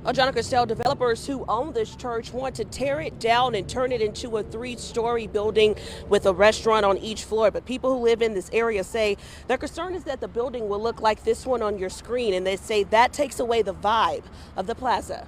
Well, John Castell, developers who own this church want to tear it down and turn it into a three-story building with a restaurant on each floor. But people who live in this area say their concern is that the building will look like this one on your screen, and they say that takes away the vibe of the plaza.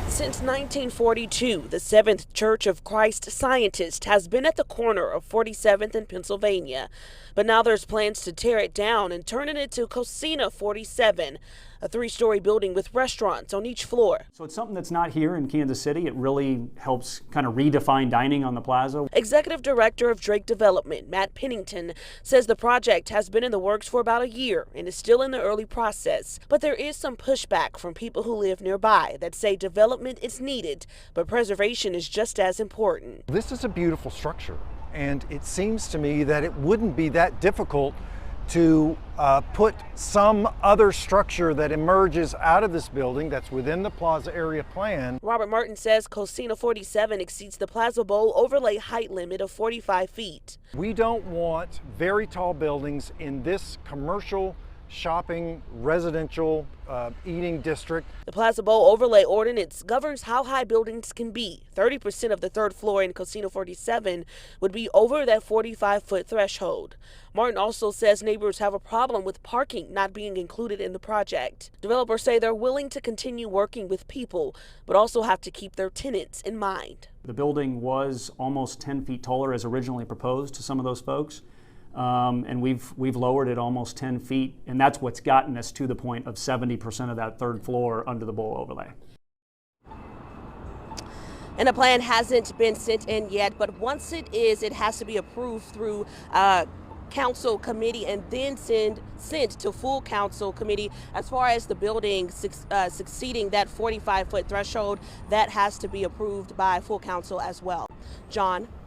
Since 1942, the Seventh Church of Christ Scientist has been at the corner of 47th and Pennsylvania. But now there's plans to tear it down and turn it into Cocina 47, a three-story building with restaurants on each floor. So it's something that's not here in Kansas City. It really helps kind of redefine dining on the plaza. Executive Director of Drake Development, Matt Pennington, says the project has been in the works for about a year and is still in the early process. But there is some pushback from people who live nearby that say development is needed, but preservation is just as important. This is a beautiful structure, and it seems to me that it wouldn't be that difficult to put some other structure that emerges out of this building that's within the plaza area plan. Robert Martin says Cocina 47 exceeds the Plaza Bowl overlay height limit of 45 feet. We don't want very tall buildings in this commercial, shopping, residential, eating district. The Plaza Bowl overlay ordinance governs how high buildings can be. 30% of the third floor in Cocina 47 would be over that 45-foot threshold. Martin also says neighbors have a problem with parking not being included in the project. Developers say they're willing to continue working with people, but also have to keep their tenants in mind. The building was almost 10 feet taller as originally proposed to some of those folks. And we've lowered it almost 10 feet, and that's what's gotten us to the point of 70% of that third floor under the bowl overlay. And the plan hasn't been sent in yet, but once it is, it has to be approved through council committee and then sent to full council committee. As far as the building succeeding that 45-foot threshold, that has to be approved by full council as well. John?